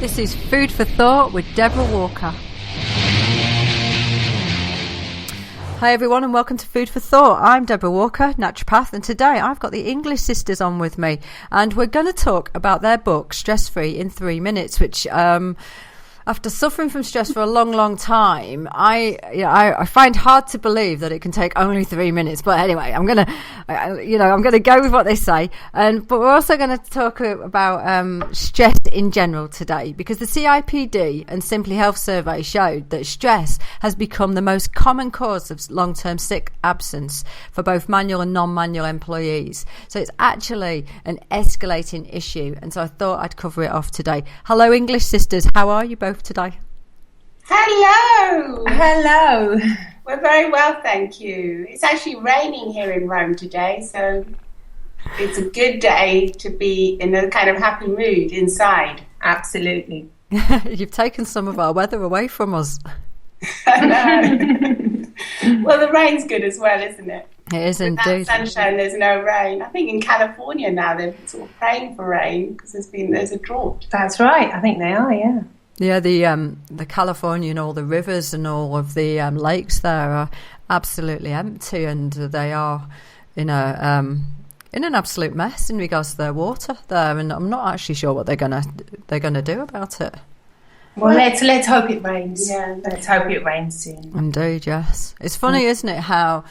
This is Food for Thought with Deborah Walker. Hi everyone and welcome to Food for Thought. I'm Deborah Walker, naturopath, and today I've got the English sisters on with me and we're going to talk about their book Stress Free in 3 Minutes, which after suffering from stress for a long time, I find hard to believe that it can take only 3 minutes. But anyway, I'm gonna go with what they say. But we're also going to talk about stress in general today, because the CIPD and Simply Health survey showed that stress has become the most common cause of long-term sick absence for both manual and non-manual employees. So it's actually an escalating issue, and so I thought I'd cover it off today. Hello, English sisters. How are you both today? Hello. We're very well, thank you. It's actually raining here in Rome today, so it's a good day to be in a kind of happy mood inside. Absolutely. You've taken some of our weather away from us. I know. Well, the rain's good as well, isn't it? It is Without indeed. sunshine, there's no rain. I think in California now they're sort of praying for rain because there's a drought. That's right. I think they are. Yeah. Yeah, the California and all the rivers and all of the lakes there are absolutely empty, and they are in an absolute mess in regards to their water there. And I'm not actually sure what they're gonna do about it. Well, let's hope it rains. Yeah, let's hope it rains soon. Indeed, yes. It's funny, isn't it, how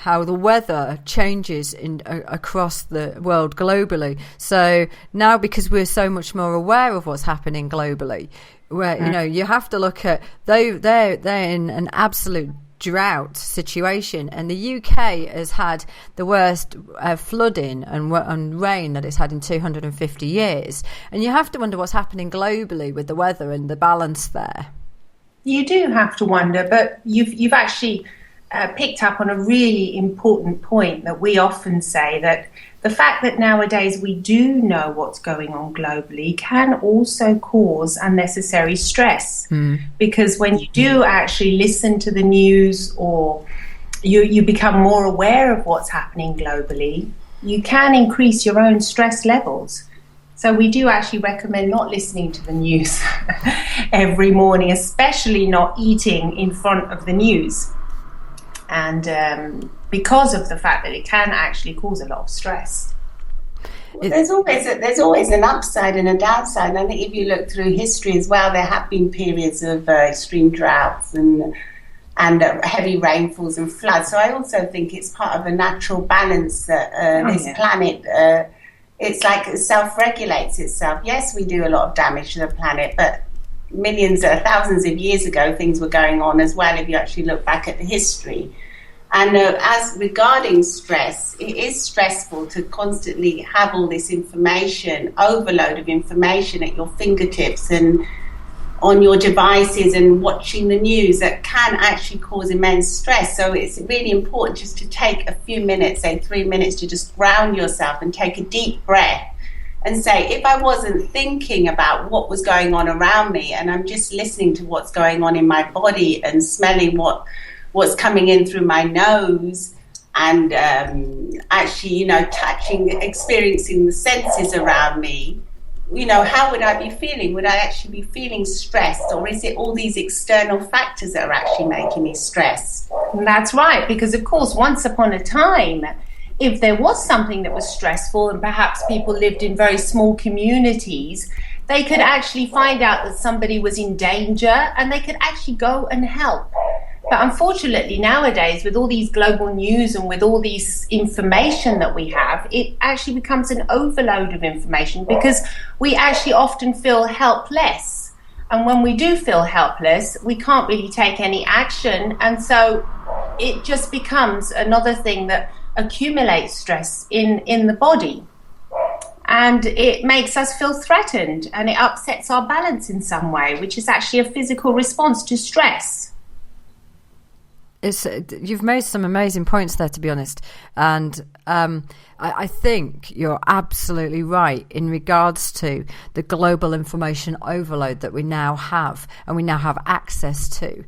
the weather changes across the world globally. So now, because we're so much more aware of what's happening globally, where you have to look at they're in an absolute drought situation, and the UK has had the worst flooding and rain that it's had in 250 years, and you have to wonder what's happening globally with the weather and the balance there. You do have to wonder, but you've actually picked up on a really important point that we often say, that the fact that nowadays we do know what's going on globally can also cause unnecessary stress. Because when you do actually listen to the news, or you become more aware of what's happening globally, you can increase your own stress levels. So we do actually recommend not listening to the news every morning, especially not eating in front of the news. And because of the fact that it can actually cause a lot of stress. Well, there's always an upside and a downside. I think if you look through history as well, there have been periods of extreme droughts and heavy rainfalls and floods. So I also think it's part of a natural balance that planet, it's like it self-regulates itself. Yes, we do a lot of damage to the planet, but thousands of years ago, things were going on as well, if you actually look back at the history. And as regarding stress, it is stressful to constantly have all this information, overload of information at your fingertips and on your devices, and watching the news that can actually cause immense stress. So it's really important just to take a few minutes, say 3 minutes, to just ground yourself and take a deep breath and say, if I wasn't thinking about what was going on around me, and I'm just listening to what's going on in my body and smelling what's coming in through my nose, and actually, touching, experiencing the senses around me, how would I be feeling? Would I actually be feeling stressed, or is it all these external factors that are actually making me stressed? That's right, because of course, once upon a time, if there was something that was stressful, and perhaps people lived in very small communities, they could actually find out that somebody was in danger and they could actually go and help. But unfortunately nowadays, with all these global news and with all this information that we have, it actually becomes an overload of information, because we actually often feel helpless. And when we do feel helpless, we can't really take any action. And so it just becomes another thing that accumulates stress in the body, and it makes us feel threatened, and it upsets our balance in some way, which is actually a physical response to stress. You've made some amazing points there, to be honest, and I think you're absolutely right in regards to the global information overload that we now have, and we now have access to,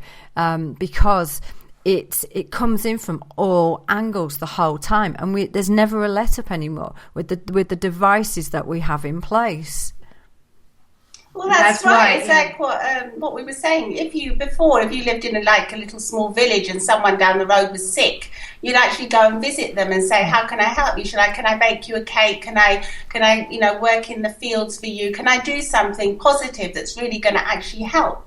because it comes in from all angles the whole time, and there's never a let up anymore with the devices that we have in place. Well, that's right. It's like what we were saying. If you lived in a little small village and someone down the road was sick, you'd actually go and visit them and say, "How can I help you? Can I bake you a cake? Can I work in the fields for you? Can I do something positive that's really going to actually help?"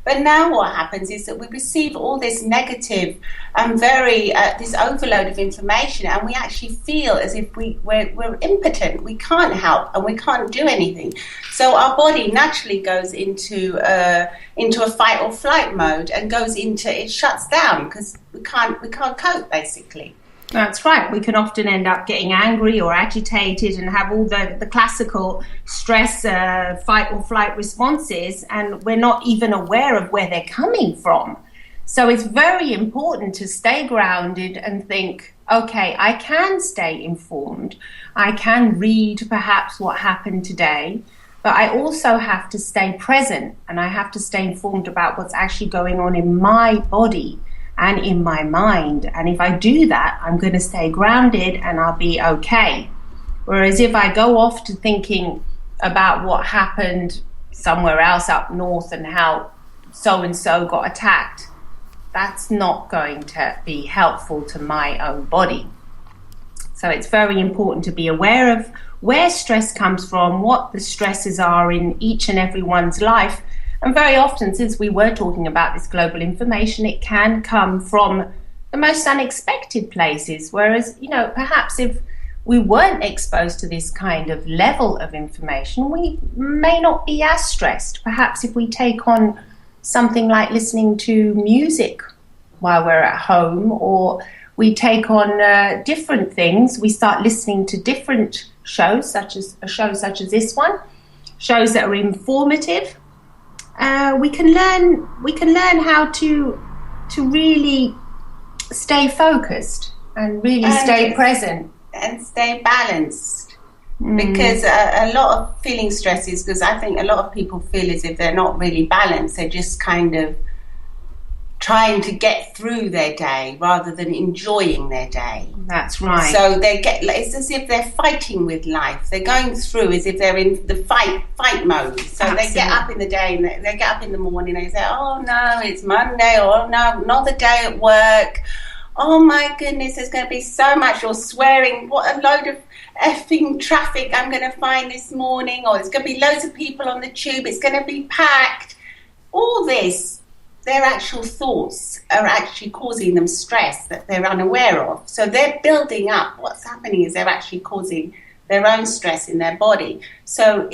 But now what happens is that we receive all this negative and this overload of information, and we actually feel as if we're impotent. We can't help and we can't do anything. So our body naturally goes into a fight or flight mode and it shuts down because we can't cope, basically. That's right. We can often end up getting angry or agitated and have all the classical stress, fight or flight responses, and we're not even aware of where they're coming from. So it's very important to stay grounded and think, okay, I can stay informed. I can read perhaps what happened today, but I also have to stay present and I have to stay informed about what's actually going on in my body and in my mind. And if I do that, I'm going to stay grounded and I'll be okay. Whereas if I go off to thinking about what happened somewhere else up north and how so-and-so got attacked, that's not going to be helpful to my own body. So it's very important to be aware of where stress comes from, what the stresses are in each and everyone's life. And very often, since we were talking about this global information, it can come from the most unexpected places. Whereas, perhaps if we weren't exposed to this kind of level of information, we may not be as stressed. Perhaps if we take on something like listening to music while we're at home, or we take on different things, we start listening to different shows, such as this one, shows that are informative. We can learn how to really stay focused and really stay present and stay balanced. Because a lot of feeling stresses, because I think a lot of people feel as if they're not really balanced. They're just kind of trying to get through their day rather than enjoying their day. That's right. So it's as if they're fighting with life. They're going through as if they're in the fight mode. So Absolutely. They get up in the day and they get up in the morning and they say, "Oh no, it's Monday," or "Oh no, another day at work. Oh my goodness, there's going to be so much," or swearing, "What a load of effing traffic I'm going to find this morning," or "There's going to be loads of people on the tube, it's going to be packed." All this, their actual thoughts are actually causing them stress that they're unaware of. So they're building up. What's happening is they're actually causing their own stress in their body. So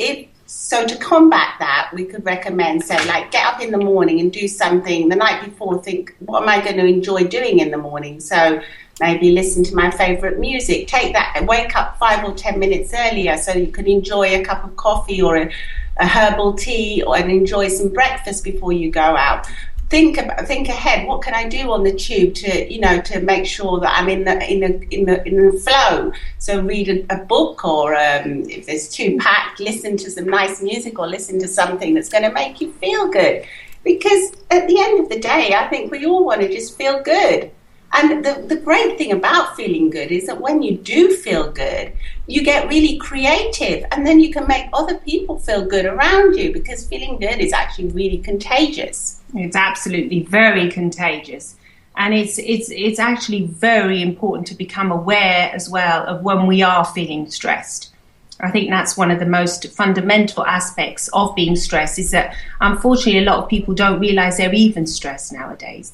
to combat that, we could recommend, say, like, get up in the morning and do something the night before. Think, what am I going to enjoy doing in the morning? So maybe listen to my favourite music. Take that and wake up 5 or 10 minutes earlier so you can enjoy a cup of coffee or a herbal tea, and enjoy some breakfast before you go out. Think ahead. What can I do on the tube to make sure that I'm in the flow? So read a book, or if there's too packed, listen to some nice music, or listen to something that's going to make you feel good. Because at the end of the day, I think we all want to just feel good. And the great thing about feeling good is that when you do feel good, you get really creative, and then you can make other people feel good around you, because feeling good is actually really contagious. It's absolutely very contagious. And it's actually very important to become aware as well of when we are feeling stressed. I think that's one of the most fundamental aspects of being stressed, is that unfortunately a lot of people don't realize they're even stressed nowadays.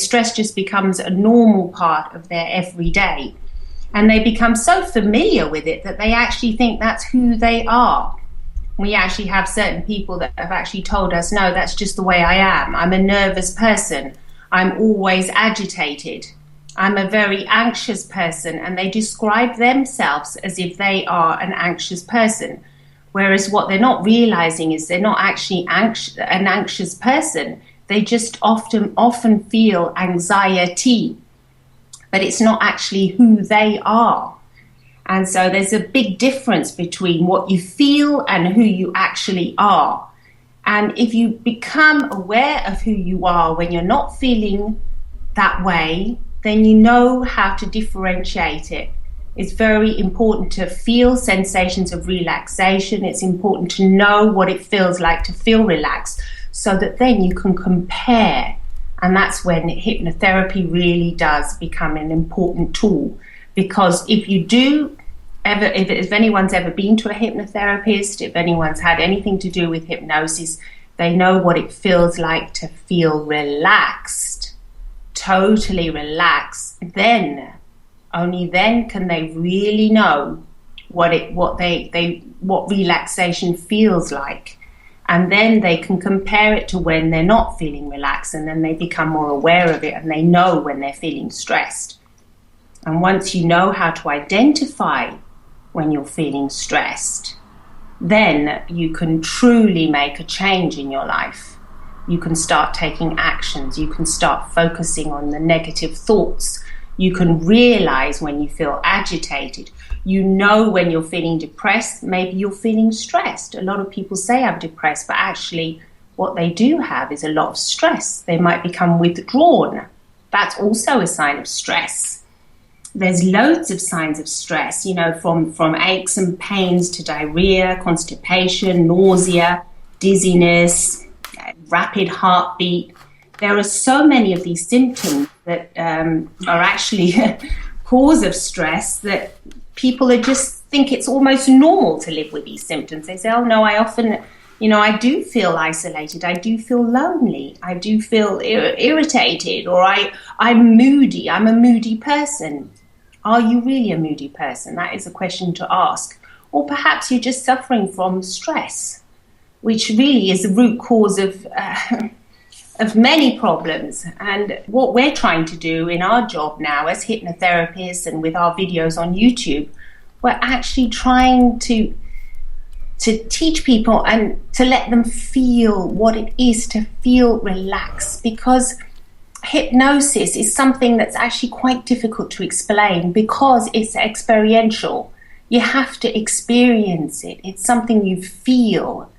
Stress just becomes a normal part of their everyday, and they become so familiar with it that they actually think that's who they are. We actually have certain people that have actually told us, "No, that's just the way I am. I'm a nervous person. I'm always agitated. I'm a very anxious person," and they describe themselves as if they are an anxious person. Whereas what they're not realizing is they're not actually an anxious person. They just often feel anxiety, but it's not actually who they are. And so there's a big difference between what you feel and who you actually are. And if you become aware of who you are when you're not feeling that way, then you know how to differentiate it. It's very important to feel sensations of relaxation. It's important to know what it feels like to feel relaxed, so that then you can compare. And that's when hypnotherapy really does become an important tool. Because if anyone's ever been to a hypnotherapist, if anyone's had anything to do with hypnosis, they know what it feels like to feel relaxed, totally relaxed. Then, only then can they really know what relaxation feels like. And then they can compare it to when they're not feeling relaxed, and then they become more aware of it, and they know when they're feeling stressed. And once you know how to identify when you're feeling stressed, then you can truly make a change in your life. You can start taking actions. You can start focusing on the negative thoughts. You can realize when you feel agitated. You know when you're feeling depressed, maybe you're feeling stressed. A lot of people say I'm depressed, but actually what they do have is a lot of stress. They might become withdrawn. That's also a sign of stress. There's loads of signs of stress, from aches and pains to diarrhea, constipation, nausea, dizziness, rapid heartbeat. There are so many of these symptoms that are actually cause of stress that people just think it's almost normal to live with these symptoms. They say, oh no, I often, I do feel isolated. I do feel lonely. I do feel irritated, or I'm moody. I'm a moody person. Are you really a moody person? That is a question to ask. Or perhaps you're just suffering from stress, which really is the root cause of many problems. And what we're trying to do in our job now as hypnotherapists and with our videos on YouTube, we're actually trying to teach people and to let them feel what it is to feel relaxed, because hypnosis is something that's actually quite difficult to explain because it's experiential. You have to experience it. It's something you feel.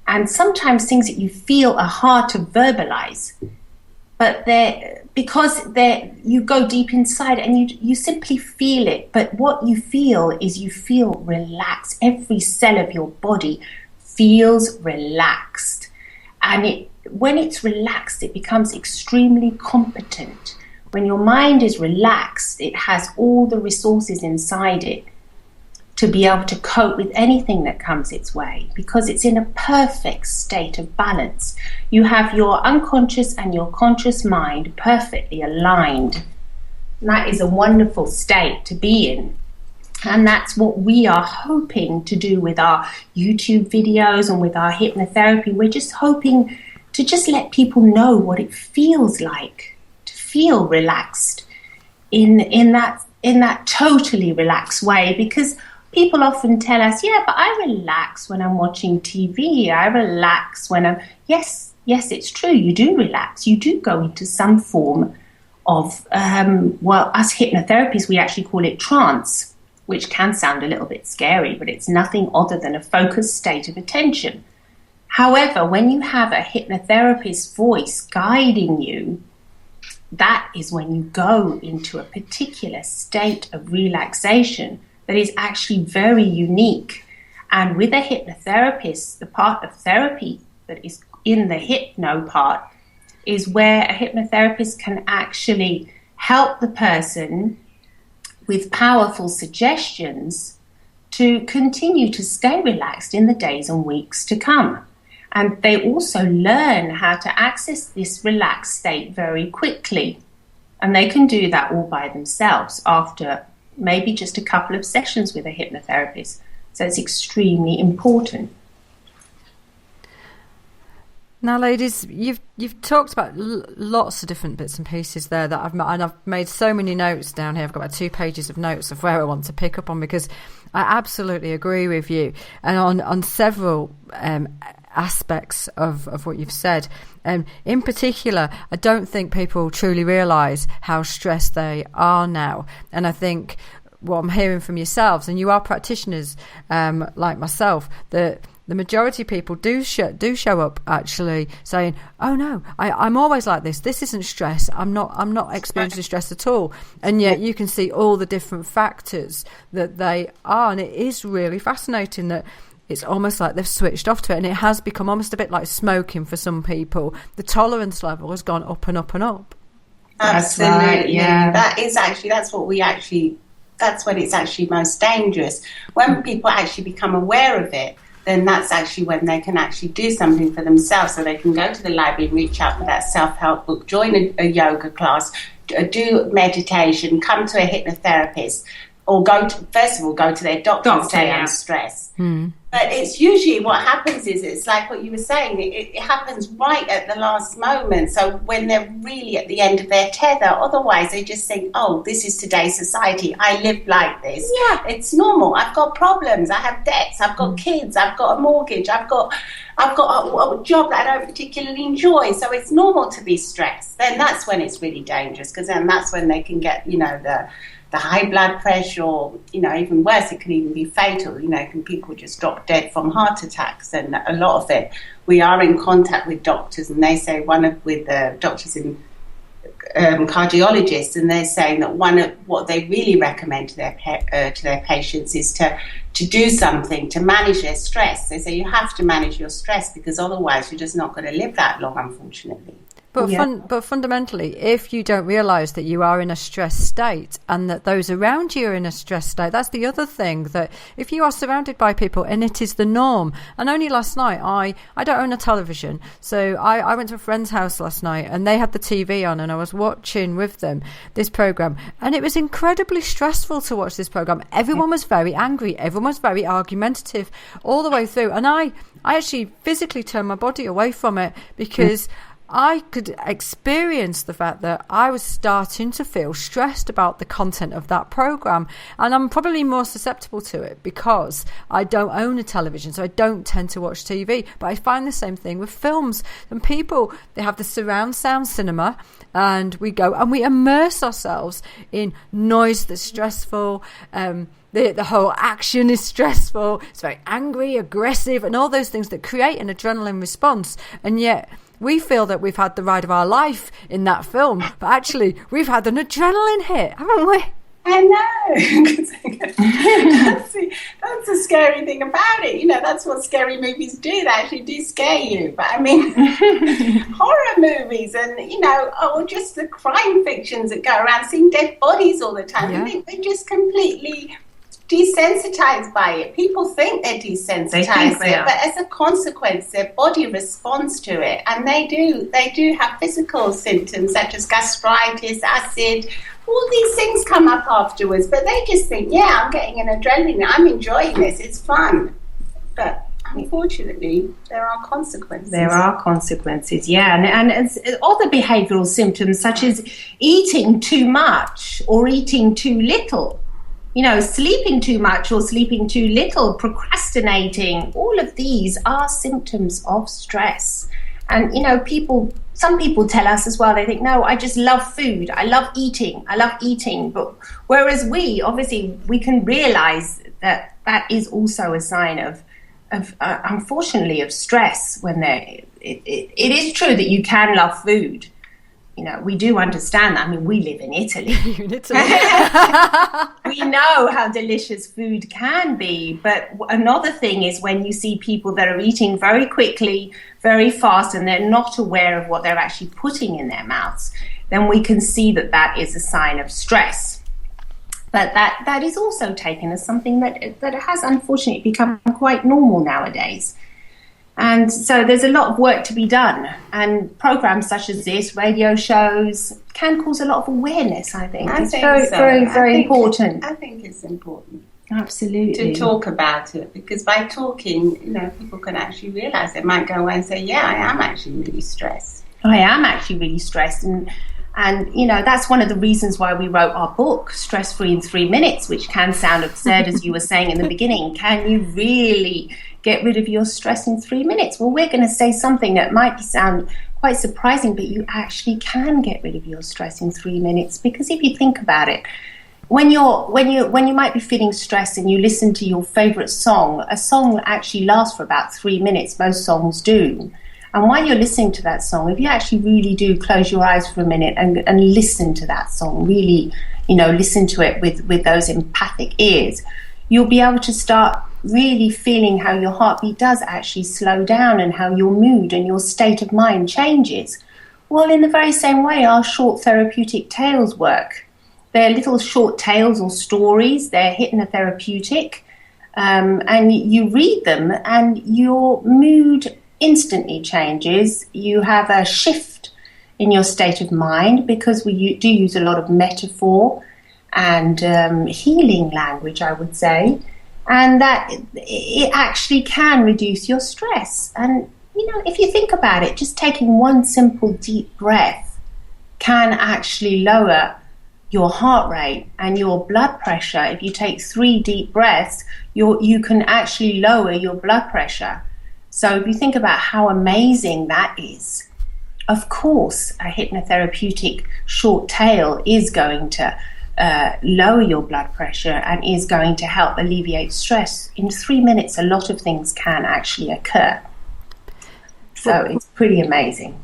And sometimes things that you feel are hard to verbalize, but you go deep inside and you simply feel it. But what you feel is you feel relaxed. Every cell of your body feels relaxed. And when it's relaxed, it becomes extremely competent. When your mind is relaxed, it has all the resources inside it to be able to cope with anything that comes its way, because it's in a perfect state of balance. You have your unconscious and your conscious mind perfectly aligned. And that is a wonderful state to be in. And that's what we are hoping to do with our YouTube videos and with our hypnotherapy. We're just hoping to just let people know what it feels like to feel relaxed in that totally relaxed way, because people often tell us, yeah, but I relax when I'm watching TV. I relax when I'm... Yes, it's true. You do relax. You do go into some form of, us hypnotherapists, we actually call it trance, which can sound a little bit scary, but it's nothing other than a focused state of attention. However, when you have a hypnotherapist's voice guiding you, that is when you go into a particular state of relaxation that is actually very unique. And with a hypnotherapist, the part of therapy that is in the hypno part is where a hypnotherapist can actually help the person with powerful suggestions to continue to stay relaxed in the days and weeks to come. And they also learn how to access this relaxed state very quickly. And they can do that all by themselves after maybe just a couple of sessions with a hypnotherapist. So it's extremely important. Now, ladies, you've talked about lots of different bits and pieces there that I've made so many notes down here. I've got about 2 pages of notes of where I want to pick up on, because I absolutely agree with you, and on several aspects of what you've said. In particular, I don't think people truly realise how stressed they are now. And I think what I'm hearing from yourselves, and you are practitioners like myself, that the majority of people do show up actually saying, "Oh no, I'm always like this. This isn't stress. I'm not experiencing stress at all." And yet you can see all the different factors that they are, and it is really fascinating that it's almost like they've switched off to it, and it has become almost a bit like smoking for some people. The tolerance level has gone up and up and up. Absolutely, right, yeah. That's when it's actually most dangerous. When people actually become aware of it, then that's actually when they can actually do something for themselves. So they can go to the library and reach out for that self-help book, join a yoga class, do meditation, come to a hypnotherapist, or go to their doctor and say, I'm stressed. But it's usually what happens is, it's like what you were saying, it happens right at the last moment. So when they're really at the end of their tether, otherwise they just think, oh, this is today's society. I live like this. Yeah. It's normal. I've got problems. I have debts. I've got kids. I've got a mortgage. I've got a job that I don't particularly enjoy. So it's normal to be stressed. Then that's when it's really dangerous, because then that's when they can get, the high blood pressure, or, even worse, it can even be fatal. Can people just drop dead from heart attacks? And a lot of it, we are in contact with doctors, and they say with doctors and cardiologists, and they're saying that one of what they really recommend to their patients is to do something to manage their stress. They say you have to manage your stress, because otherwise you're just not going to live that long, unfortunately. But fundamentally, if you don't realise that you are in a stressed state and that those around you are in a stressed state, that's the other thing, that if you are surrounded by people and it is the norm. And only last night, I don't own a television, so I went to a friend's house last night and they had the TV on and I was watching with them this programme, and it was incredibly stressful to watch this programme. Everyone was very angry, everyone was very argumentative all the way through, and I actually physically turned my body away from it, because I could experience the fact that I was starting to feel stressed about the content of that program. And I'm probably more susceptible to it because I don't own a television, so I don't tend to watch TV. But I find the same thing with films. And people, they have the surround sound cinema, and we go and we immerse ourselves in noise that's stressful. The whole action is stressful. It's very angry, aggressive, and all those things that create an adrenaline response. And yet we feel that we've had the ride of our life in that film, but actually we've had an adrenaline hit, haven't we? I know. That's the scary thing about it. That's what scary movies do. They actually do scare you. But I mean, horror movies and, or just the crime fictions that go around seeing dead bodies all the time. Yeah. They're just completely desensitized by it. People think they're desensitized by it, but as a consequence, their body responds to it, and they do have physical symptoms such as gastritis, acid. All these things come up afterwards, but they just think, I'm getting an adrenaline, I'm enjoying this, it's fun. But unfortunately, there are consequences. Yeah. And other behavioural symptoms such as eating too much or eating too little, sleeping too much or sleeping too little, procrastinating, all of these are symptoms of stress. And, some people tell us as well, they think, no, I just love food. I love eating. But whereas we can realise that that is also a sign of unfortunately, of stress. When it is true that you can love food. We do understand that. I mean, we live in Italy. We know how delicious food can be. But another thing is when you see people that are eating very quickly, very fast, and they're not aware of what they're actually putting in their mouths, then we can see that is a sign of stress. But that is also taken as something that has unfortunately become quite normal nowadays. And so there's a lot of work to be done, and programs such as this, radio shows, can cause a lot of awareness, I think. It's very important. I think it's important. Absolutely. To talk about it, because by talking, people can actually realise. They might go away and say, I am actually really stressed. And that's one of the reasons why we wrote our book, Stress Free in 3 Minutes, which can sound absurd, as you were saying in the beginning. Can you really get rid of your stress in 3 minutes? Well, we're going to say something that might sound quite surprising, but you actually can get rid of your stress in 3 minutes, because if you think about it, when you might be feeling stressed and you listen to your favorite song, a song actually lasts for about 3 minutes. Most songs do. And while you're listening to that song, if you actually really do close your eyes for a minute and listen to that song, really, listen to it with those empathic ears, you'll be able to start really feeling how your heartbeat does actually slow down and how your mood and your state of mind changes. Well, in the very same way, our short therapeutic tales work. They're little short tales or stories. They're hypnotherapeutic. And you read them and your mood instantly changes. You have a shift in your state of mind because we do use a lot of metaphor and healing language, I would say, and that it actually can reduce your stress. And, if you think about it, just taking one simple deep breath can actually lower your heart rate and your blood pressure. If you take 3 deep breaths, you can actually lower your blood pressure. So if you think about how amazing that is, of course, a hypnotherapeutic short tale is going to lower your blood pressure and is going to help alleviate stress. In 3 minutes, a lot of things can actually occur. So it's pretty amazing.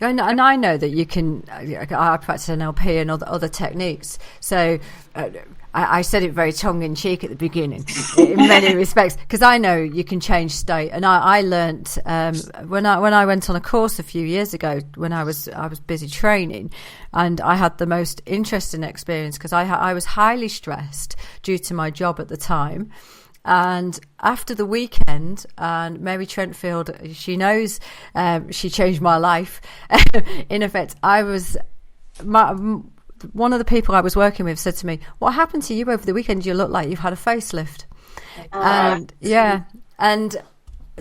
And I know that you can, I practice NLP and other techniques. So I said it very tongue-in-cheek at the beginning in many respects, because I know you can change state. And I learnt when I went on a course a few years ago when I was busy training, and I had the most interesting experience because I was highly stressed due to my job at the time. And after the weekend, and Mary Trentfield, she knows, she changed my life. In effect, one of the people I was working with said to me, "What happened to you over the weekend? You look like you've had a facelift." And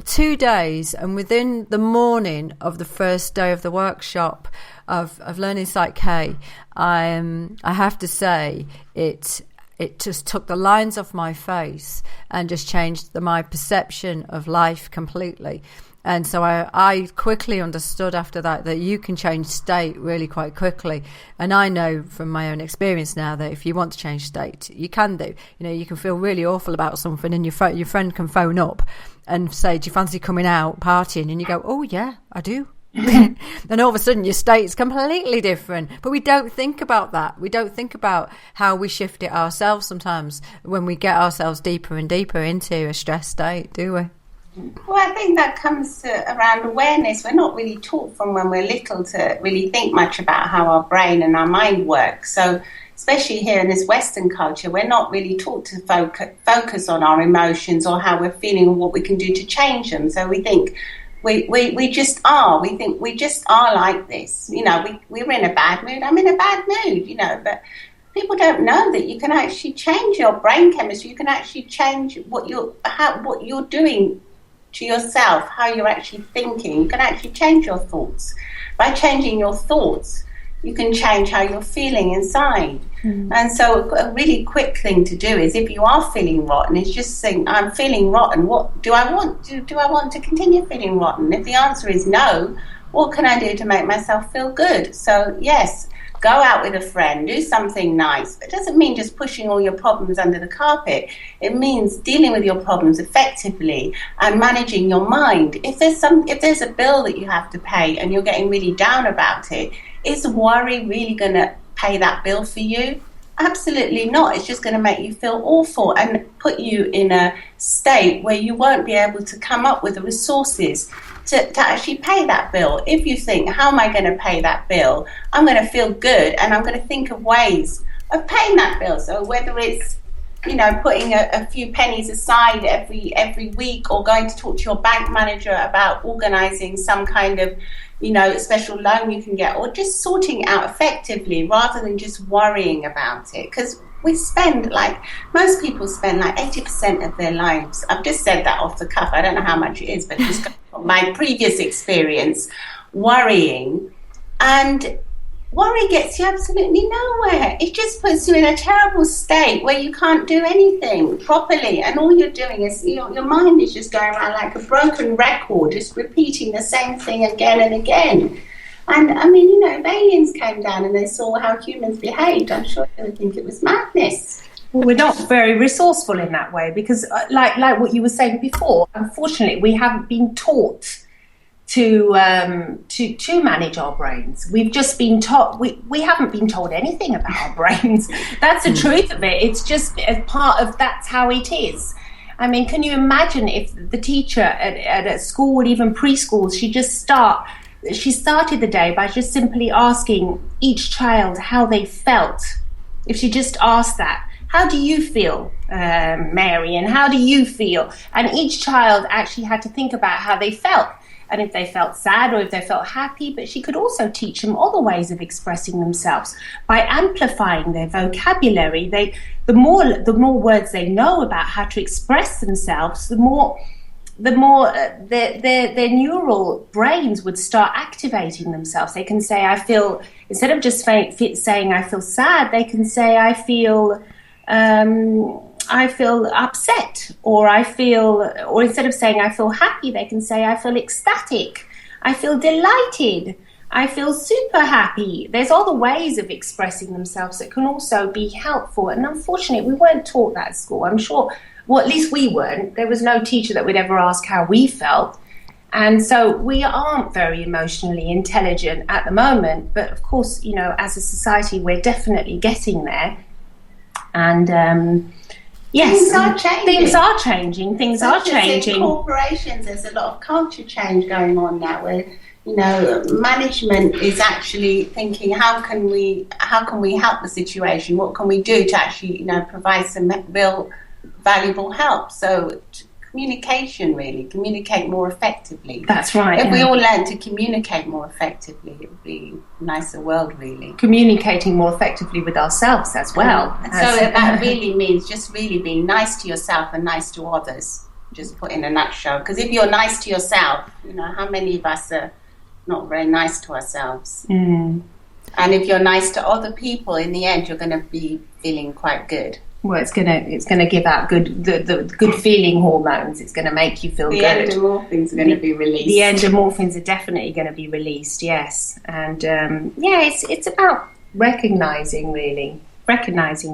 2 days, and within the morning of the first day of the workshop of learning Psych K, I have to say it just took the lines off my face and just changed my perception of life completely. And so I quickly understood after that you can change state really quite quickly. And I know from my own experience now that if you want to change state, you can do. You can feel really awful about something and your friend can phone up and say, "Do you fancy coming out partying?" And you go, "Oh yeah, I do." And all of a sudden your state is completely different. But we don't think about that. We don't think about how we shift it ourselves sometimes when we get ourselves deeper and deeper into a stress state, do we? Well, I think that comes around awareness. We're not really taught from when we're little to really think much about how our brain and our mind work. So especially here in this Western culture, we're not really taught to focus on our emotions or how we're feeling and what we can do to change them. So we think we just are. We think we just are like this. We're in a bad mood. I'm in a bad mood, but people don't know that you can actually change your brain chemistry. You can actually change what you're doing to yourself, how you're actually thinking. You can actually change your thoughts. By changing your thoughts, you can change how you're feeling inside. And so a really quick thing to do is, if you are feeling rotten, is just think, "I'm feeling rotten. What do I want? Do I want to continue feeling rotten?" If the answer is no, what can I do to make myself feel good? So yes, go out with a friend, do something nice. It doesn't mean just pushing all your problems under the carpet. It means dealing with your problems effectively and managing your mind. If there's a bill that you have to pay and you're getting really down about it, is worry really going to pay that bill for you? Absolutely not. It's just going to make you feel awful and put you in a state where you won't be able to come up with the resources to actually pay that bill. If you think, "How am I going to pay that bill? I'm going to feel good and I'm going to think of ways of paying that bill." So whether it's putting a few pennies aside every week, or going to talk to your bank manager about organising some kind of special loan you can get, or just sorting it out effectively rather than just worrying about it. Because most people spend 80% of their lives, I've just said that off the cuff, I don't know how much it is, but just from my previous experience, worrying. And worry gets you absolutely nowhere. It just puts you in a terrible state where you can't do anything properly, and all you're doing is your mind is just going around like a broken record, just repeating the same thing again and again. And I mean, you know, if aliens came down and they saw how humans behaved, I'm sure they would think it was madness. Well, we're not very resourceful in that way because, like what you were saying before, unfortunately, we haven't been taught to manage our brains. We've just been taught. We haven't been told anything about our brains. That's the truth of it. It's just as part of that's how it is. I mean, can you imagine if the teacher at a school, or even preschool, she started the day by just simply asking each child how they felt. If she just asked that, how do you feel, Mary, and how do you feel? And each child actually had to think about how they felt, and if they felt sad or if they felt happy. But she could also teach them other ways of expressing themselves by amplifying their vocabulary. The more words they know about how to express themselves, the more their neural brains would start activating themselves. They can say, I feel, instead of just saying I feel sad, they can say I feel upset, or instead of saying I feel happy, they can say I feel ecstatic, I feel delighted, I feel super happy. There's other ways of expressing themselves that can also be helpful. And unfortunately, we weren't taught that at school. I'm sure, well, at least we weren't. There was no teacher that would ever ask how we felt. And so we aren't very emotionally intelligent at the moment. But of course, you know, as a society, we're definitely getting there. And yes, things are changing. In corporations, there's a lot of culture change going on now, where, you know, management is actually thinking, how can we help the situation? What can we do to actually, you know, provide some real valuable help? So communicate more effectively. That's right. If we all learn to communicate more effectively, it would be a nicer world, really. Communicating more effectively with ourselves as well. So that really means just really being nice to yourself and nice to others, just put in a nutshell. Because if you're nice to yourself, you know, how many of us are not very nice to ourselves? And if you're nice to other people, in the end, you're going to be feeling quite good. Well, it's gonna give out the good feeling hormones. It's going to make you feel good. The endorphins are going to be released. The endorphins are definitely going to be released. Yes, and it's about recognizing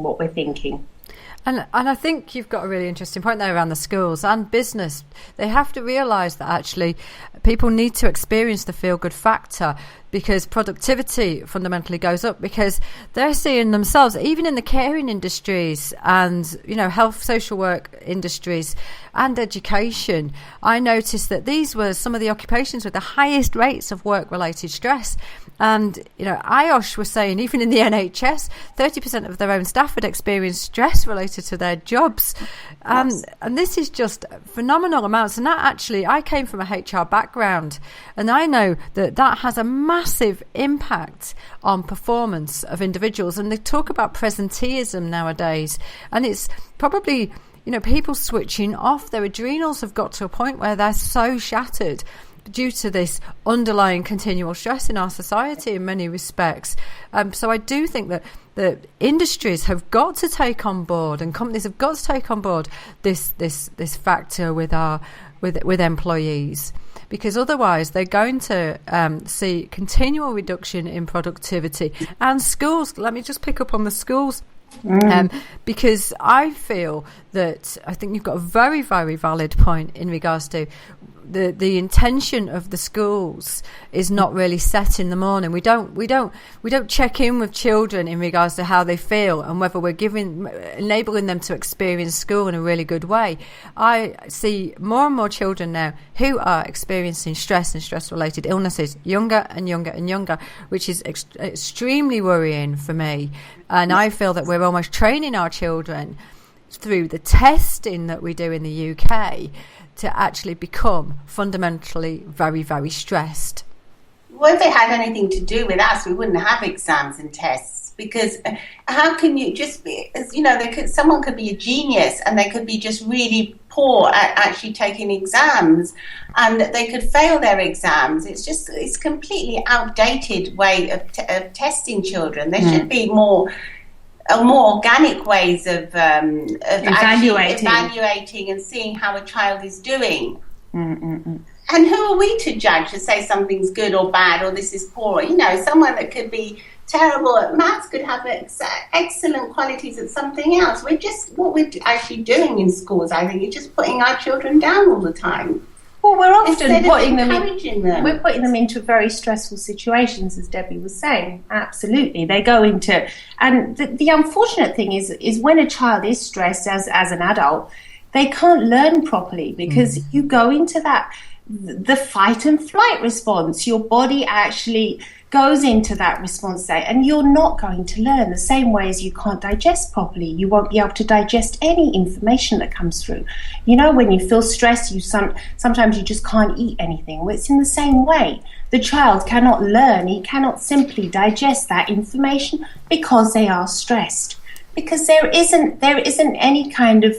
what we're thinking. And I think you've got a really interesting point there around the schools and business. They have to realise that actually people need to experience the feel-good factor, because productivity fundamentally goes up, because they're seeing themselves, even in the caring industries and, you know, health, social work industries and education. I noticed that these were some of the occupations with the highest rates of work-related stress. And, you know, IOSH was saying even in the NHS, 30% of their own staff had experienced stress related to their jobs. And this is just phenomenal amounts. And that actually, I came from a HR background, and I know that has a massive impact on performance of individuals. And they talk about presenteeism nowadays. And it's probably, you know, people switching off. Their adrenals have got to a point where they're so shattered due to this underlying continual stress in our society in many respects. So I do think that the industries have got to take on board, and companies have got to take on board this factor with employees, because otherwise they're going to see continual reduction in productivity. And schools, let me just pick up on the schools. Because I feel that I think you've got a very, very valid point in regards to the intention of the schools is not really set in the morning. We don't check in with children in regards to how they feel and whether we're enabling them to experience school in a really good way. I see more and more children now who are experiencing stress and stress-related illnesses, younger and younger and younger, which is extremely worrying for me. And I feel that we're almost training our children through the testing that we do in the UK to actually become fundamentally very, very stressed. Well, if it had anything to do with us, we wouldn't have exams and tests, because how can you just be, you know, someone could be a genius and they could be just really poor at actually taking exams, and they could fail their exams. It's completely outdated way of testing children. There should be more organic ways of evaluating and seeing how a child is doing. And who are we to judge, to say something's good or bad or this is poor? You know, someone that could be terrible at maths could have excellent qualities at something else. What we're actually doing in schools, I think, is just putting our children down all the time. Well, we're often putting We're putting them into very stressful situations, as Debbie was saying. Absolutely, they go into, and the unfortunate thing is when a child is stressed as an adult, they can't learn properly because you go into the fight and flight response. Your body actually goes into that response state, and you're not going to learn the same way as you can't digest properly. You won't be able to digest any information that comes through. You know, when you feel stressed, sometimes you just can't eat anything. Well, it's in the same way. The child cannot learn. He cannot simply digest that information because they are stressed. Because there isn't any kind of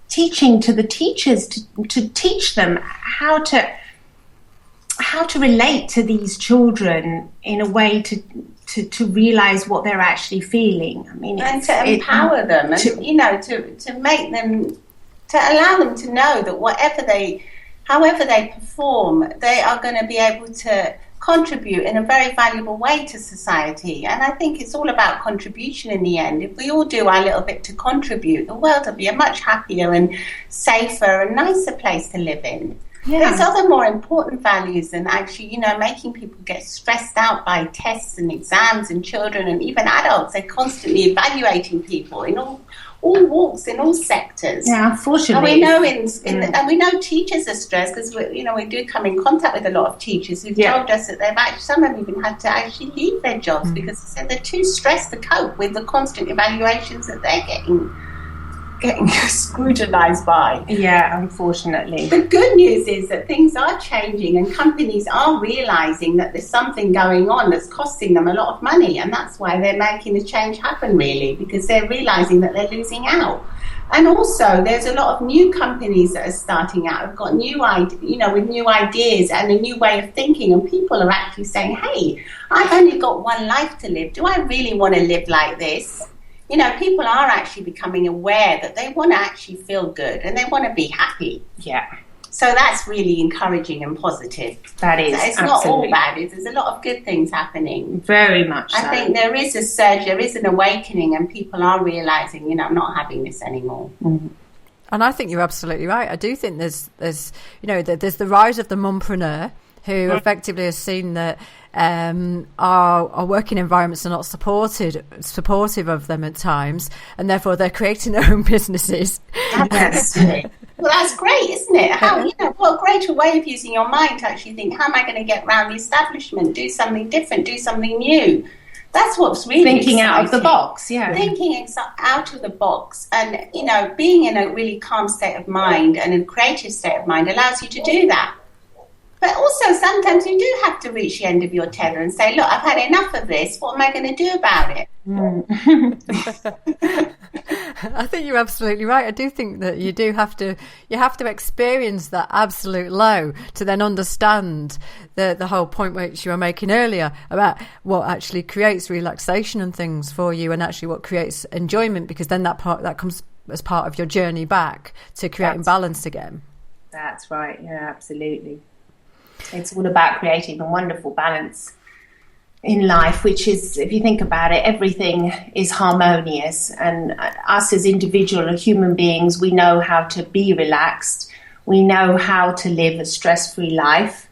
teaching to the teachers to teach them how to relate to these children in a way to realize what they're actually feeling. I mean, and to empower them, and to make them, to allow them to know that however they perform, they are going to be able to contribute in a very valuable way to society. And I think it's all about contribution in the end. If we all do our little bit to contribute, the world will be a much happier and safer and nicer place to live in. Yeah. There's other more important values than actually, making people get stressed out by tests and exams, and children and even adults. They're constantly evaluating people in all walks, in all sectors. Yeah, unfortunately. And we know teachers are stressed because we do come in contact with a lot of teachers who've told us that some have even had to actually leave their jobs because they said they're too stressed to cope with the constant evaluations that they're getting scrutinized by. Yeah, unfortunately. The good news is that things are changing and companies are realizing that there's something going on that's costing them a lot of money, and that's why they're making the change happen, really, because they're realizing that they're losing out. And also there's a lot of new companies that are starting out, have got with new ideas and a new way of thinking, and people are actually saying, hey, I've only got one life to live. Do I really want to live like this? People are actually becoming aware that they want to actually feel good and they want to be happy. Yeah. So that's really encouraging and positive. That is. So it's not all bad. There's a lot of good things happening. Very much so. I think there is a surge, there is an awakening, and people are realising, I'm not having this anymore. Mm-hmm. And I think you're absolutely right. I do think there's the rise of the mumpreneur, who effectively has seen that our working environments are not supportive of them at times, and therefore they're creating their own businesses. Absolutely. Well, that's great, isn't it? What a greater way of using your mind to actually think, how am I going to get around the establishment, do something different, do something new. That's what's really thinking exciting. Out of the box, yeah. Thinking out of the box, and being in a really calm state of mind and a creative state of mind allows you to do that. But also sometimes you do have to reach the end of your tether and say, look, I've had enough of this. What am I going to do about it? I think you're absolutely right. I do think that you have to experience that absolute low to then understand the whole point which you were making earlier about what actually creates relaxation and things for you, and actually what creates enjoyment, because then that comes as part of your journey back to creating balance again. That's right. Yeah, absolutely. It's all about creating a wonderful balance in life, which is, if you think about it, everything is harmonious, and us as individual human beings, we know how to be relaxed, we know how to live a stress-free life,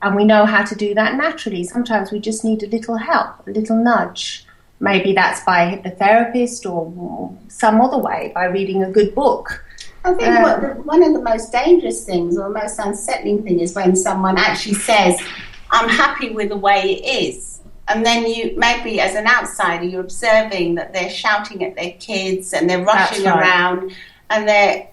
and we know how to do that naturally. Sometimes we just need a little help, a little nudge. Maybe that's by a hypnotherapist or some other way, by reading a good book. I think one of the most dangerous things, or the most unsettling thing, is when someone actually says, I'm happy with the way it is. And then you, maybe as an outsider, you're observing that they're shouting at their kids and they're rushing around, and they're,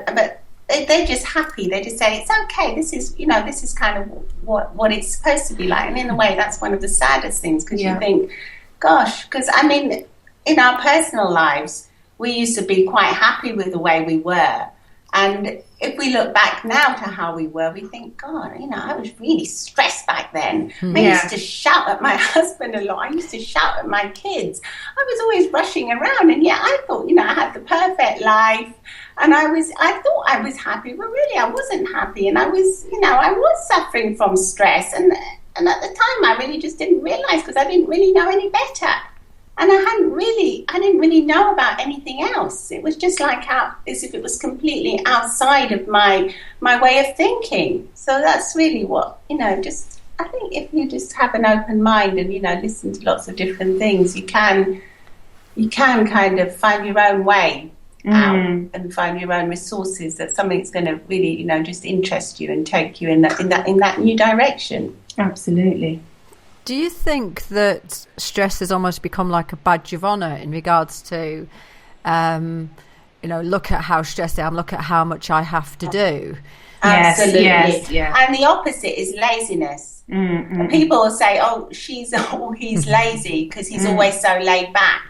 but they're just happy. They just say, it's okay. This is kind of what it's supposed to be like. And in a way, that's one of the saddest things, because you think, gosh, because in our personal lives, we used to be quite happy with the way we were. And if we look back now to how we were, we think, God, I was really stressed back then. I used to shout at my husband a lot. I used to shout at my kids. I was always rushing around, and yet I thought, I had the perfect life, and I thought I was happy, but really I wasn't happy, and I was suffering from stress, and at the time I really just didn't realise, because I didn't really know any better. And I didn't really know about anything else. It was just like as if it was completely outside of my way of thinking. So that's really what, I think if you just have an open mind and, listen to lots of different things, you can kind of find your own way out and find your own resources, that something's going to really, just interest you and take you in that new direction. Absolutely. Do you think that stress has almost become like a badge of honour in regards to, look at how stressed I am, look at how much I have to do? Absolutely. Yes. And the opposite is laziness. And people will say, he's lazy because he's always so laid back.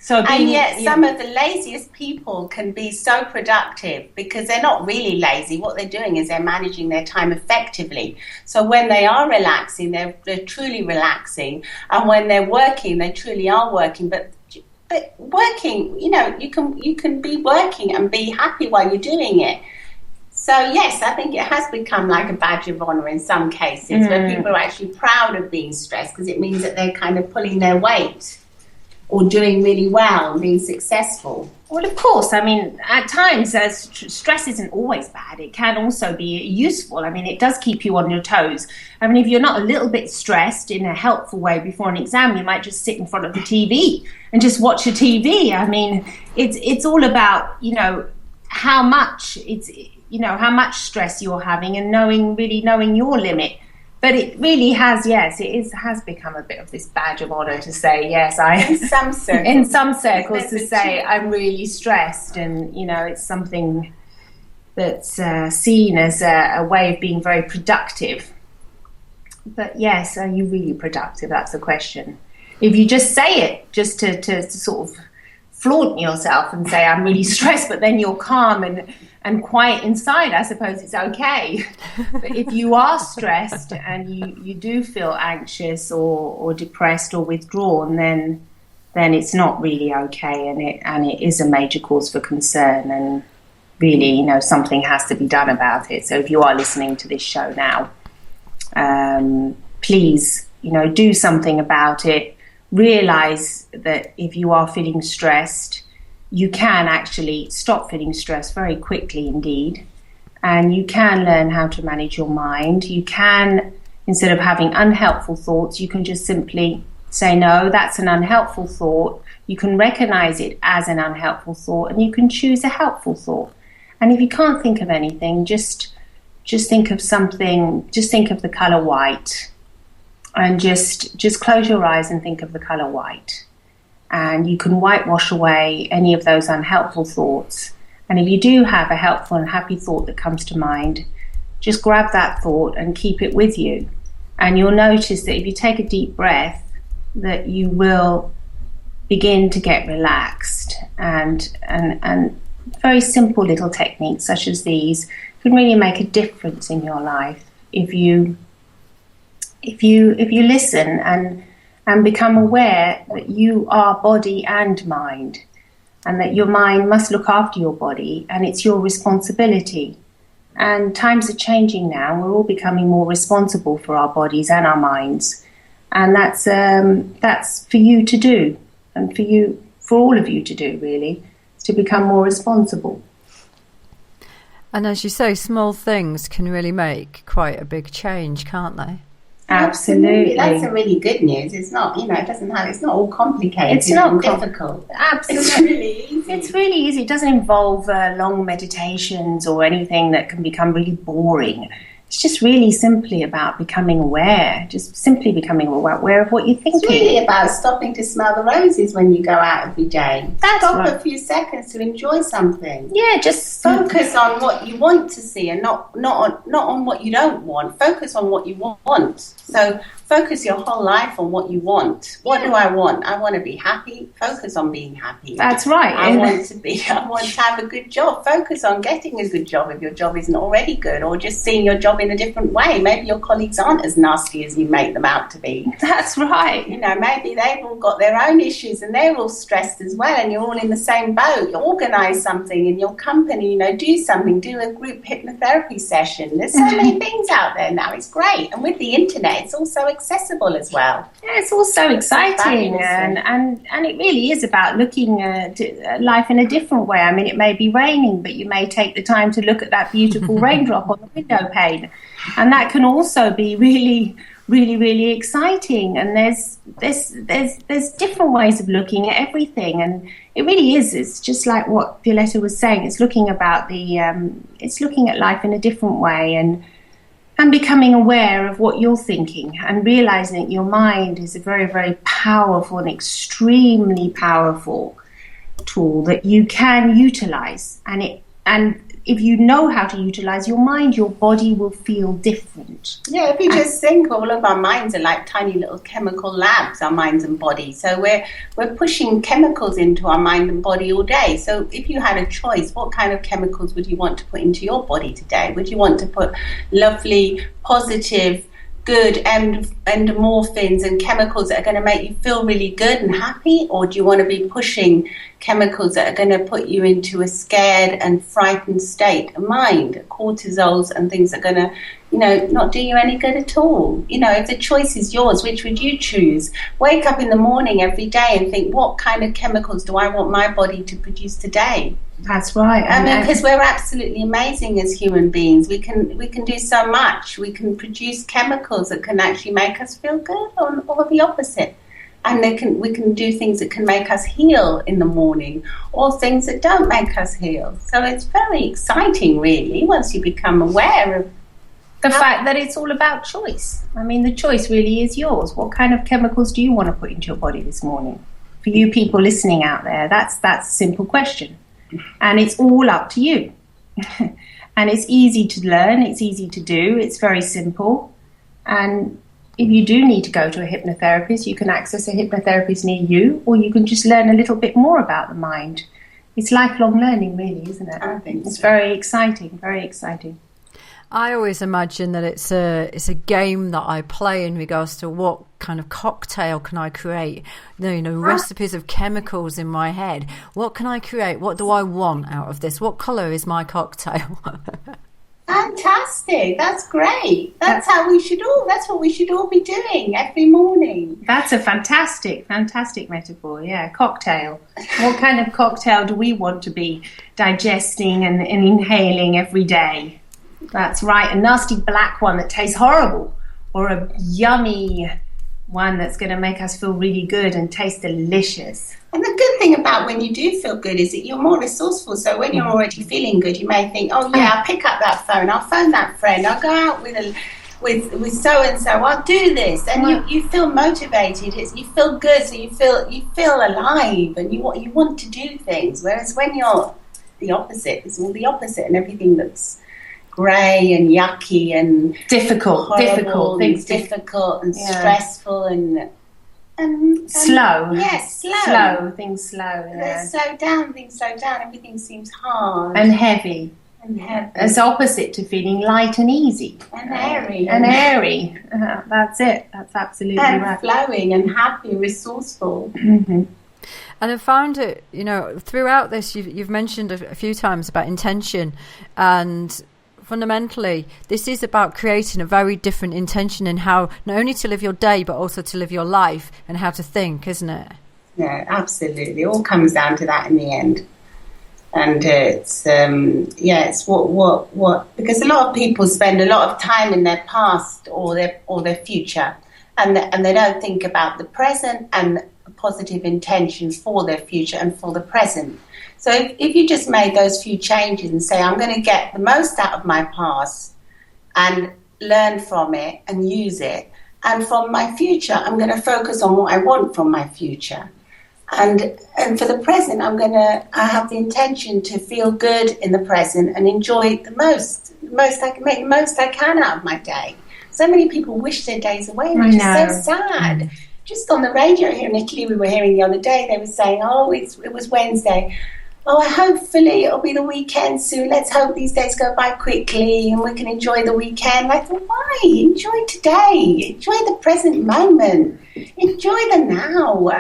And yet some of the laziest people can be so productive, because they're not really lazy. What they're doing is they're managing their time effectively. So when they are relaxing, they're truly relaxing. And when they're working, they truly are working. But working, you can be working and be happy while you're doing it. So yes, I think it has become like a badge of honour in some cases, where people are actually proud of being stressed, because it means that they're kind of pulling their weight, or doing really well and being successful. Well, of course. I mean, at times, stress isn't always bad. It can also be useful. I mean, it does keep you on your toes. I mean, if you're not a little bit stressed in a helpful way before an exam, you might just sit in front of the TV and just watch a TV. I mean, it's all about, how much how much stress you're having, and knowing your limit. But it really has, has become a bit of this badge of honour to say, yes, in some circles to say I'm really stressed, and it's something that's seen as a way of being very productive. But yes, are you really productive? That's the question. If you just say it just to sort of flaunt yourself and say I'm really stressed, but then you're calm and quiet inside, I suppose it's okay. But if you are stressed and you do feel anxious or depressed or withdrawn, then it's not really okay, and it is a major cause for concern, and really, something has to be done about it. So if you are listening to this show now, please, do something about it. Realize that if you are feeling stressed, you can actually stop feeling stressed very quickly indeed, and you can learn how to manage your mind. You can, instead of having unhelpful thoughts, you can just simply say, no, that's an unhelpful thought. You can recognize it as an unhelpful thought, and you can choose a helpful thought. And if you can't think of anything, just think of something, just think of the color white, and just close your eyes and think of the color white. And you can whitewash away any of those unhelpful thoughts. And if you do have a helpful and happy thought that comes to mind, just grab that thought and keep it with you. And you'll notice that if you take a deep breath, that you will begin to get relaxed. And very simple little techniques such as these can really make a difference in your life if you listen and become aware that you are body and mind, and that your mind must look after your body, and it's your responsibility. And times are changing now. We're all becoming more responsible for our bodies and our minds, and that's for you to do, and for all of you to do, really, to become more responsible. And as you say, small things can really make quite a big change, can't they? Absolutely. That's a really good news. It's not, it's not all complicated. It's not difficult. Absolutely. It's really easy. It's really easy. It doesn't involve long meditations or anything that can become really boring. It's just really simply about becoming aware, just simply becoming aware of what you're thinking. It's really about stopping to smell the roses when you go out every day. Stop right. a few seconds to enjoy something. Yeah, just focus on what you want to see, and not on what you don't want. Focus on what you want. So focus your whole life on what you want. What do I want? I want to be happy. Focus on being happy. That's right. I want to have a good job. Focus on getting a good job if your job isn't already good, or just seeing your job in a different way. Maybe your colleagues aren't as nasty as you make them out to be. That's right. You know, maybe they've all got their own issues and they're all stressed as well, and you're all in the same boat. You organise something in your company, you know, do something, do a group hypnotherapy session. There's so many things out there now. It's great. And with the internet, it's also accessible as well. Yeah, it's also exciting, and it really is about looking at life in a different way. I mean, it may be raining, but you may take the time to look at that beautiful raindrop on the window pane, and that can also be really, really, really exciting. And there's different ways of looking at everything, and it really is. It's just like what Violeta was saying. It's looking about it's looking at life in a different way, and becoming aware of what you're thinking, and realizing that your mind is a very, very powerful and extremely powerful tool that you can utilize. And if you know how to utilize your mind, your body will feel different. Yeah, if you just think, all of our minds are like tiny little chemical labs, our minds and body. So we're pushing chemicals into our mind and body all day. So if you had a choice, what kind of chemicals would you want to put into your body today? Would you want to put lovely, positive, good endorphins and chemicals that are going to make you feel really good and happy? Or do you want to be pushing chemicals that are going to put you into a scared and frightened state of mind, cortisols and things that are going to, you know, not do you any good at all? You know, if the choice is yours, which would you choose? Wake up in the morning every day and think, what kind of chemicals do I want my body to produce today? That's right. I mean, because we're absolutely amazing as human beings. We can do so much. We can produce chemicals that can actually make us feel good, or the opposite. And we can do things that can make us heal in the morning, or things that don't make us heal. So it's very exciting, really, once you become aware of the fact that it's all about choice. I mean, the choice really is yours. What kind of chemicals do you want to put into your body this morning? For you people listening out there, that's a simple question. And it's all up to you. And it's easy to learn, it's easy to do, it's very simple. And if you do need to go to a hypnotherapist, you can access a hypnotherapist near you, or you can just learn a little bit more about the mind. It's lifelong learning, really, isn't it? I think it's very exciting, very exciting. I always imagine that it's a game that I play in regards to what kind of cocktail can I create. You know, recipes of chemicals in my head. What can I create? What do I want out of this? What colour is my cocktail? Fantastic! That's great. That's what we should all be doing every morning. That's a fantastic metaphor. Yeah, cocktail. What kind of cocktail do we want to be digesting and inhaling every day? That's right. A nasty black one that tastes horrible, or a yummy one that's going to make us feel really good and taste delicious. And the good thing about when you do feel good is that you're more resourceful. So when you're already feeling good, you may think, oh yeah, I'll pick up that phone, I'll phone that friend, I'll go out with so and so, I'll do this, and you feel motivated. You feel good, so you feel alive, and you want to do things. Whereas when you're the opposite, it's all the opposite, and everything that's grey and yucky and difficult and stressful and slow. Yes, Things slow. Yeah. Things slow down. Everything seems hard and heavy. It's opposite to feeling light and easy. And airy. That's it. That's absolutely and right. Flowing and happy, resourceful. Mm-hmm. And I found it, you know, throughout this, you've mentioned a few times about intention, and fundamentally, this is about creating a very different intention in how not only to live your day, but also to live your life and how to think, isn't it? Yeah, absolutely. It all comes down to that in the end. And it's what because a lot of people spend a lot of time in their past or their future, and they don't think about the present and positive intentions for their future and for the present. So if you just made those few changes and say, I'm going to get the most out of my past and learn from it and use it, and from my future, I'm going to focus on what I want from my future. And for the present, I have the intention to feel good in the present and enjoy the most I can make the most I can out of my day. So many people wish their days away, which is so sad. Just on the radio here in Italy, we were hearing the other day, they were saying, it was Wednesday. Hopefully it'll be the weekend soon. Let's hope these days go by quickly and we can enjoy the weekend. I thought, why? Enjoy today. Enjoy the present moment. Enjoy the now.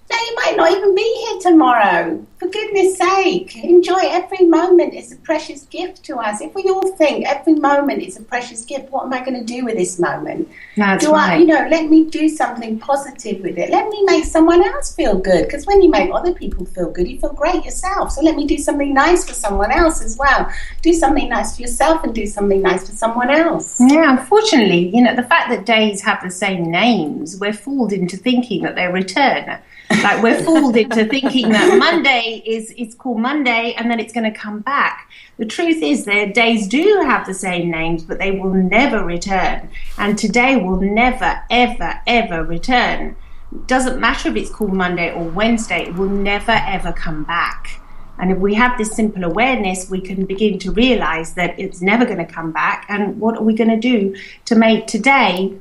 Now, you might not even be here tomorrow. For goodness sake, enjoy every moment. It's a precious gift to us. If we all think every moment is a precious gift, what am I going to do with this moment? That's right. Let me do something positive with it. Let me make someone else feel good. Because when you make other people feel good, you feel great yourself. So let me do something nice for someone else as well. Do something nice for yourself and do something nice for someone else. Yeah, unfortunately, the fact that days have the same names, we're fooled into thinking that they return. Like, we're fooled into thinking that Monday it's called Monday and then it's going to come back. The truth is their days do have the same names, but they will never return. And today will never, ever, ever return. It doesn't matter if it's called Monday or Wednesday, it will never, ever come back. And if we have this simple awareness, we can begin to realize that it's never going to come back. And what are we going to do to make today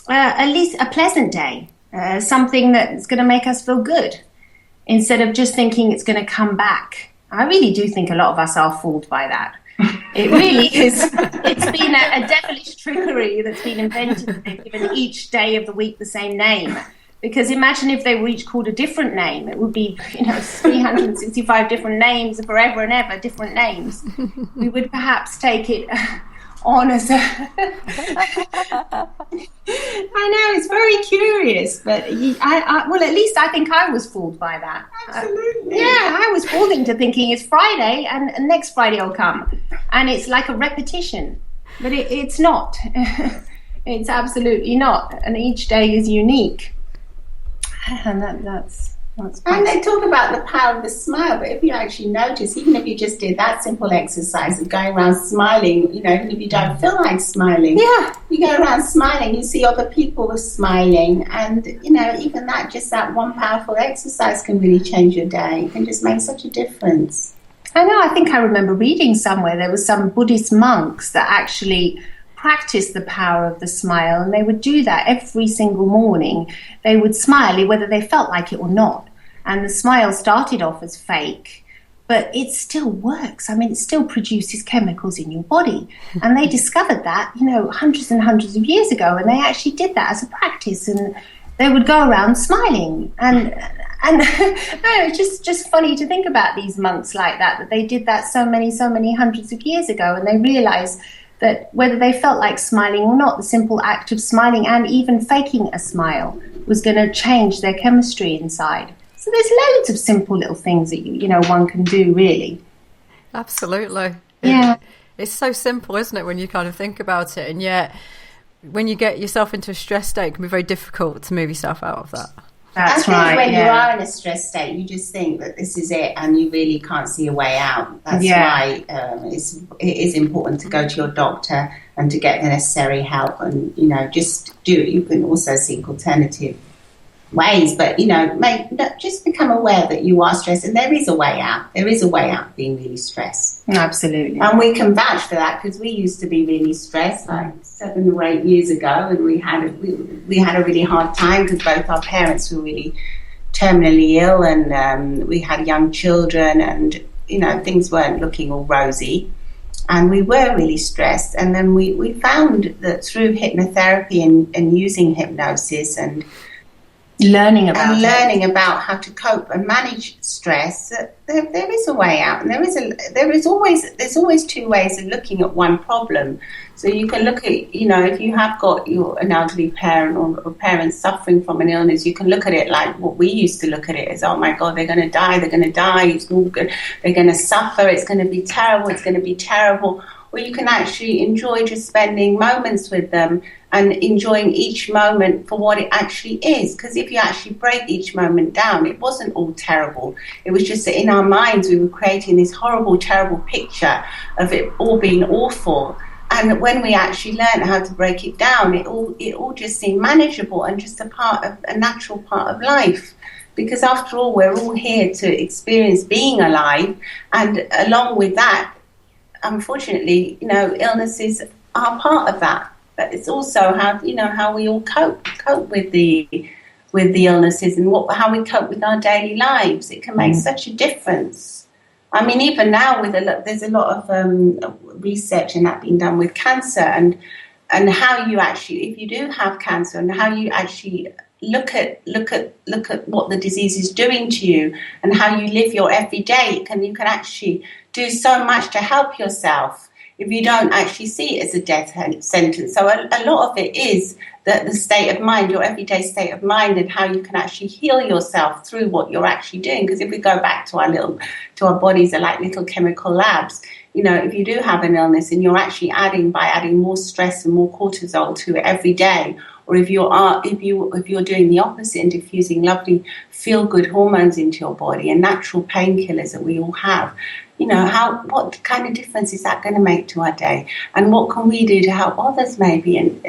at least a pleasant day? Something that's going to make us feel good, instead of just thinking it's going to come back. I really do think a lot of us are fooled by that. It really is. It's been a devilish trickery that's been invented. They've given each day of the week the same name. Because imagine if they were each called a different name. It would be, 365 different names forever and ever, different names. We would perhaps take it on as a... I know, it's very curious, but at least I think I was fooled by that. Absolutely. I was fooled into thinking it's Friday and next Friday will come. And it's like a repetition. But it's not. It's absolutely not. And each day is unique. And that's and they talk about the power of the smile, but if you actually notice, even if you just did that simple exercise of going around smiling, even if you don't feel like smiling, you go around smiling, you see other people are smiling, and even that one powerful exercise can really change your day. It can just make such a difference. I know. I think I remember reading somewhere there was some Buddhist monks that actually practice the power of the smile, and they would do that every single morning. They would smile whether they felt like it or not, and the smile started off as fake, but it still works. I mean, it still produces chemicals in your body, and they discovered that hundreds and hundreds of years ago, and they actually did that as a practice, and they would go around smiling, and it's just funny to think about these monks like that they did that so many hundreds of years ago, and they realized that whether they felt like smiling or not, the simple act of smiling and even faking a smile was going to change their chemistry inside. So there's loads of simple little things that one can do, really. Absolutely. Yeah. It's so simple, isn't it, when you kind of think about it? And yet, when you get yourself into a stress state, it can be very difficult to move yourself out of that. That's right. I think when you are in a stress state, you just think that this is it, and you really can't see a way out. That's why it is important to go to your doctor and to get the necessary help, and just do it. You can also seek alternative ways, but just become aware that you are stressed, and there is a way out. There is a way out of being really stressed. Absolutely. And we can vouch for that, because we used to be really stressed, like 7 or 8 years ago, and we had a really hard time because both our parents were really terminally ill, and we had young children, and things weren't looking all rosy, and we were really stressed. And then we found that through hypnotherapy and using hypnosis and learning about how to cope and manage stress, there is a way out, and there's always two ways of looking at one problem. So you can look at, if you have got an elderly parent or parents suffering from an illness, you can look at it like what we used to look at it as, oh my God, they're going to die, it's all good, they're going to suffer, it's going to be terrible. Or you can actually enjoy just spending moments with them and enjoying each moment for what it actually is. Because if you actually break each moment down, it wasn't all terrible. It was just that in our minds we were creating this horrible, terrible picture of it all being awful. And when we actually learned how to break it down, it all just seemed manageable and just a natural part of life. Because after all, we're all here to experience being alive, and along with that, unfortunately, illnesses are part of that. but it's also how we all cope with the illnesses and how we cope with our daily lives. It can make such a difference. I mean, even now there's a lot of research and that being done with cancer and how you actually, if you do have cancer, and how you actually look at what the disease is doing to you and how you live your everyday. You can actually do so much to help yourself if you don't actually see it as a death sentence. So a lot of it is the state of mind, your everyday state of mind, and how you can actually heal yourself through what you're actually doing. Because if we go back to our bodies are like little chemical labs. If you do have an illness and you're actually adding more stress and more cortisol to it every day, or if you're doing the opposite and diffusing lovely feel-good hormones into your body and natural painkillers that we all have, what kind of difference is that going to make to our day? And what can we do to help others maybe? And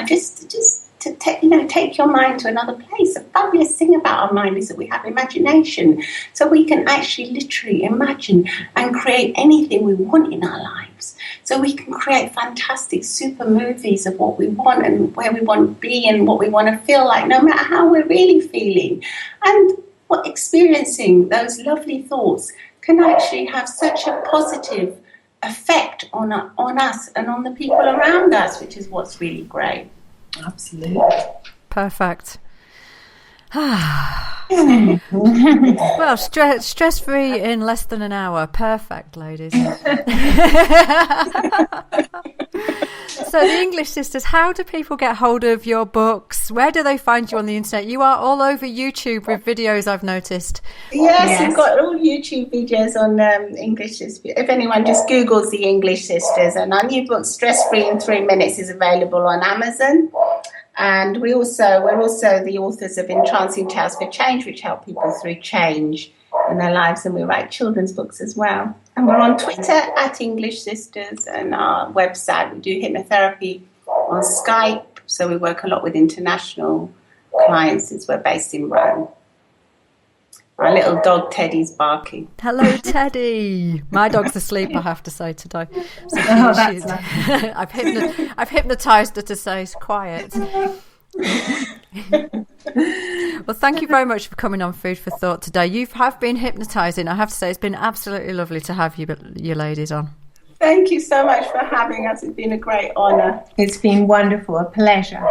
just to take your mind to another place. The fabulous thing about our mind is that we have imagination. So we can actually literally imagine and create anything we want in our lives. So we can create fantastic super movies of what we want and where we want to be and what we want to feel like, no matter how we're really feeling. And experiencing those lovely thoughts can actually have such a positive effect on us and on the people around us, which is what's really great. Absolutely. Perfect. Well, stress-free in less than an hour. Perfect, ladies. So the English Sisters, how do people get hold of your books? Where do they find you on the internet? You are all over YouTube with videos, I've noticed. Yes, we've got all YouTube videos on English Sisters. If anyone just Googles the English Sisters, and our new book, Stress Free in 3 Minutes, is available on Amazon. And we're also the authors of Entrancing Tales for Change, which help people through change in their lives, and we write children's books as well. And we're on Twitter at English Sisters, and our website, we do hypnotherapy on Skype, so we work a lot with international clients since we're based in Rome. Our little dog Teddy's barking. Hello, Teddy. My dog's asleep, I have to say, today. So that's nice. I've hypnotised her to say quiet. Well, thank you very much for coming on Food for Thought today. You have been hypnotising. I have to say, it's been absolutely lovely to have you ladies on. Thank you so much for having us. It's been a great honour. It's been wonderful, a pleasure.